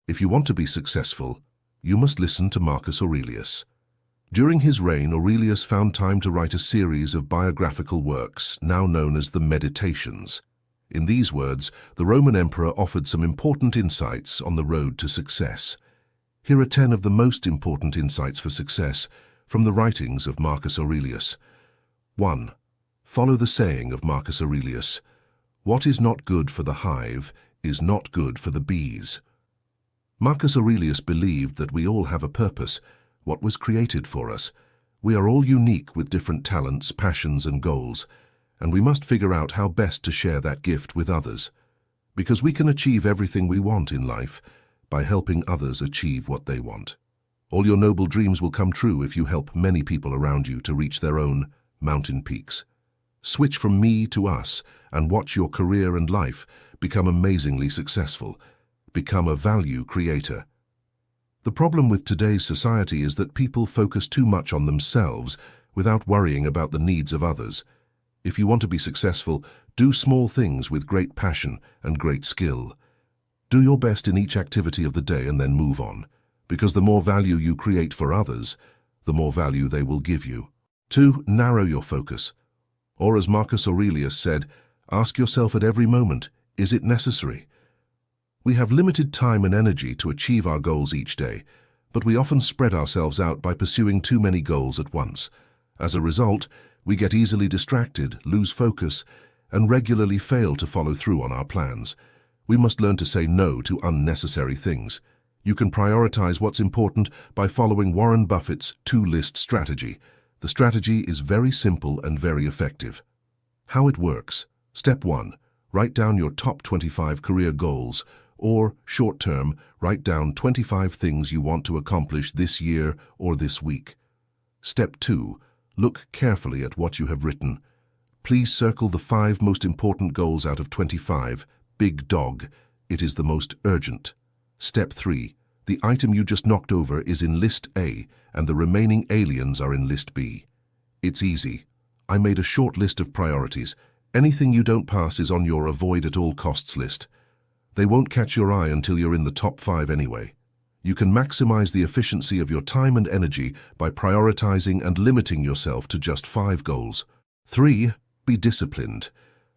If you want to be successful, you must listen to Marcus Aurelius. During his reign, Aurelius found time to write a series of biographical works, now known as the Meditations. In these words, the Roman emperor offered some important insights on the road to success. Here are 10 of the most important insights for success from the writings of Marcus Aurelius. 1. Follow the saying of Marcus Aurelius: "What is not good for the hive is not good for the bees." Marcus Aurelius believed that we all have a purpose, what was created for us. We are all unique with different talents, passions, and goals, and we must figure out how best to share that gift with others. Because we can achieve everything we want in life by helping others achieve what they want. All your noble dreams will come true if you help many people around you to reach their own mountain peaks. Switch from me to us and watch your career and life become amazingly successful. Become a value creator. The problem with today's society is that people focus too much on themselves without worrying about the needs of others. If you want to be successful, do small things with great passion and great skill. Do your best in each activity of the day and then move on, because the more value you create for others, the more value they will give you. 2. Narrow your focus. Or as Marcus Aurelius said, ask yourself at every moment, is it necessary? We have limited time and energy to achieve our goals each day, but we often spread ourselves out by pursuing too many goals at once. As a result, we get easily distracted, lose focus, and regularly fail to follow through on our plans. We must learn to say no to unnecessary things. You can prioritize what's important by following Warren Buffett's two-list strategy. The strategy is very simple and very effective. How it works. Step 1. Write down your top 25 career goals, or, short-term, write down 25 things you want to accomplish this year or this week. Step 2. Look carefully at what you have written. Please circle the 5 most important goals out of 25. Big dog. It is the most urgent. Step 3. The item you just knocked over is in List A, and the remaining aliens are in List B. It's easy. I made a short list of priorities. Anything you don't pass is on your avoid at all costs list. They won't catch your eye until you're in the top 5 anyway. You can maximize the efficiency of your time and energy by prioritizing and limiting yourself to just 5 goals. 3. Be disciplined.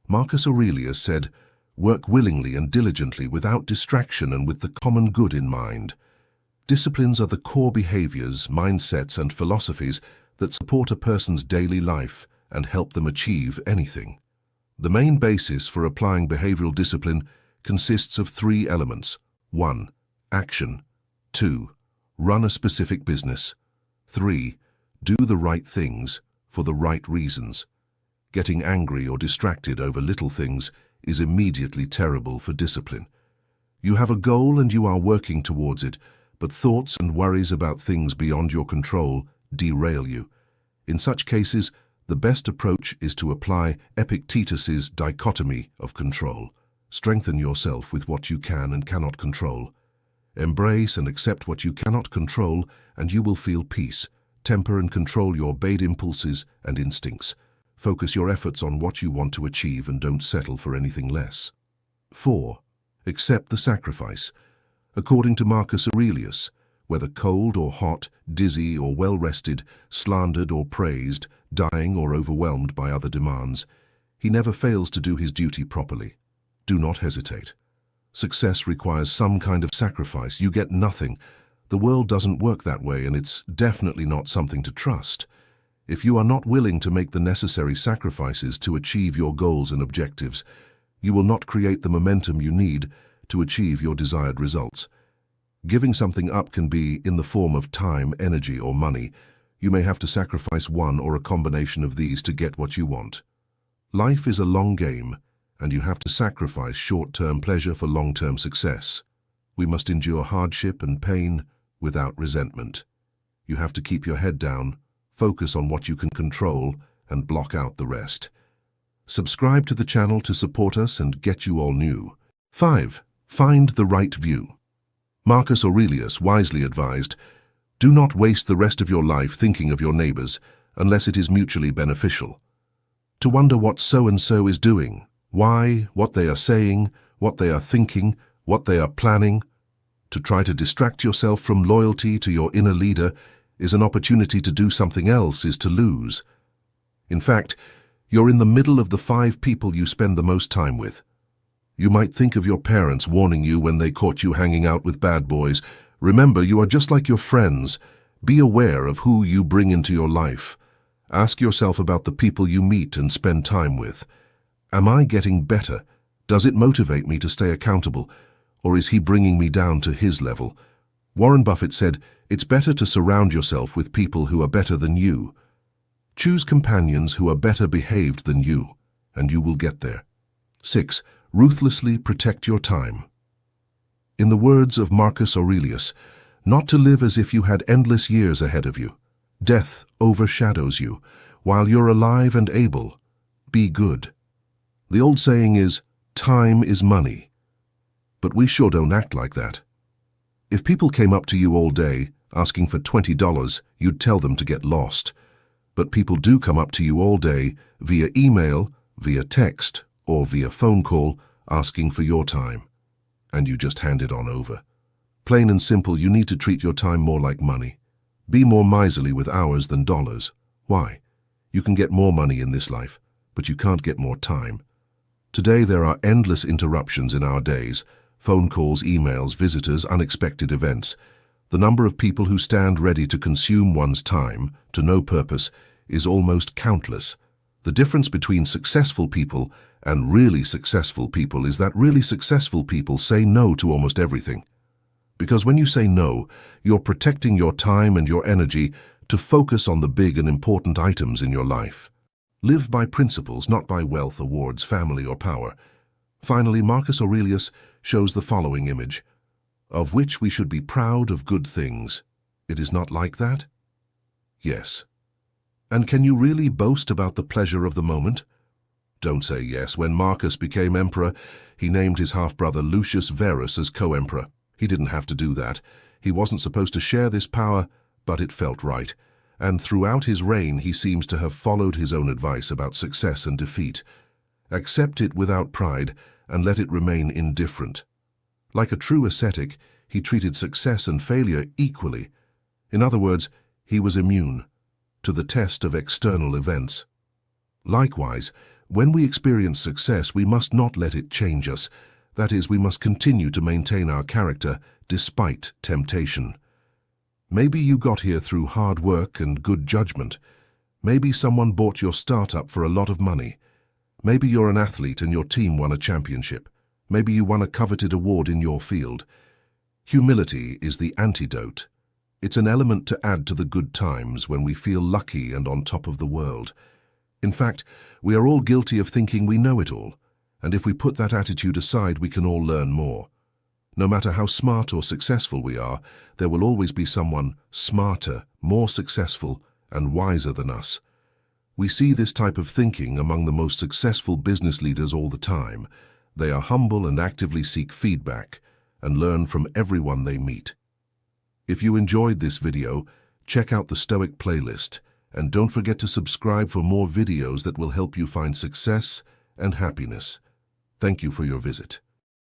Marcus Aurelius said, "Work willingly and diligently without distraction and with the common good in mind." Disciplines are the core behaviors, mindsets, and philosophies that support a person's daily life and help them achieve anything. The main basis for applying behavioral discipline consists of 3 elements. 1. Action. 2. Run a specific business. 3. Do the right things for the right reasons. Getting angry or distracted over little things is immediately terrible for discipline. You have a goal and you are working towards it, but thoughts and worries about things beyond your control derail you. In such cases, the best approach is to apply Epictetus's dichotomy of control. Strengthen yourself with what you can and cannot control. Embrace and accept what you cannot control, and you will feel peace. Temper and control your base impulses and instincts. Focus your efforts on what you want to achieve and don't settle for anything less. 4. Accept the sacrifice. According to Marcus Aurelius, whether cold or hot, dizzy or well-rested, slandered or praised, dying or overwhelmed by other demands, he never fails to do his duty properly. Do not hesitate. Success requires some kind of sacrifice. You get nothing. The world doesn't work that way, and it's definitely not something to trust. If you are not willing to make the necessary sacrifices to achieve your goals and objectives, you will not create the momentum you need to achieve your desired results. Giving something up can be in the form of time, energy, or money. You may have to sacrifice one or a combination of these to get what you want. Life is a long game, and you have to sacrifice short-term pleasure for long-term success. We must endure hardship and pain without resentment. You have to keep your head down, focus on what you can control, and block out the rest. Subscribe to the channel to support us and get you all new. 5. Find the right view. Marcus Aurelius wisely advised, "Do not waste the rest of your life thinking of your neighbors unless it is mutually beneficial. To wonder what so-and-so is doing, why, what they are saying, what they are thinking, what they are planning. To try to distract yourself from loyalty to your inner leader is an opportunity to do something else is to lose. In fact, you're in the middle of the 5 people you spend the most time with. You might think of your parents warning you when they caught you hanging out with bad boys. Remember, you are just like your friends. Be aware of who you bring into your life. Ask yourself about the people you meet and spend time with. Am I getting better? Does it motivate me to stay accountable? Or is he bringing me down to his level? Warren Buffett said, "It's better to surround yourself with people who are better than you. Choose companions who are better behaved than you, and you will get there." 6. Ruthlessly protect your time. In the words of Marcus Aurelius, not to live as if you had endless years ahead of you. Death overshadows you. While you're alive and able, be good. The old saying is, time is money. But we sure don't act like that. If people came up to you all day, asking for $20, you'd tell them to get lost. But people do come up to you all day, via email, via text, or via phone call, asking for your time. And you just hand it on over. Plain and simple, you need to treat your time more like money. Be more miserly with hours than dollars. Why? You can get more money in this life, but you can't get more time. Today there are endless interruptions in our days. Phone calls, emails, visitors, unexpected events. The number of people who stand ready to consume one's time, to no purpose, is almost countless. The difference between successful people and really successful people is that really successful people say no to almost everything. Because when you say no, you're protecting your time and your energy to focus on the big and important items in your life. Live by principles, not by wealth, awards, family, or power. Finally, Marcus Aurelius shows the following image, of which we should be proud of good things. It is not like that? Yes. And can you really boast about the pleasure of the moment? Don't say yes. When Marcus became emperor, he named his half-brother Lucius Verus as co-emperor. He didn't have to do that. He wasn't supposed to share this power, but it felt right. And throughout his reign, he seems to have followed his own advice about success and defeat. Accept it without pride, and let it remain indifferent. Like a true ascetic, he treated success and failure equally. In other words, he was immune to the test of external events. Likewise, when we experience success, we must not let it change us. That is, we must continue to maintain our character despite temptation. Maybe you got here through hard work and good judgment. Maybe someone bought your startup for a lot of money. Maybe you're an athlete and your team won a championship. Maybe you won a coveted award in your field. Humility is the antidote. It's an element to add to the good times when we feel lucky and on top of the world. In fact, we are all guilty of thinking we know it all, and if we put that attitude aside, we can all learn more. No matter how smart or successful we are, there will always be someone smarter, more successful, and wiser than us. We see this type of thinking among the most successful business leaders all the time. They are humble and actively seek feedback and learn from everyone they meet. If you enjoyed this video, check out the Stoic playlist and don't forget to subscribe for more videos that will help you find success and happiness. Thank you for your visit.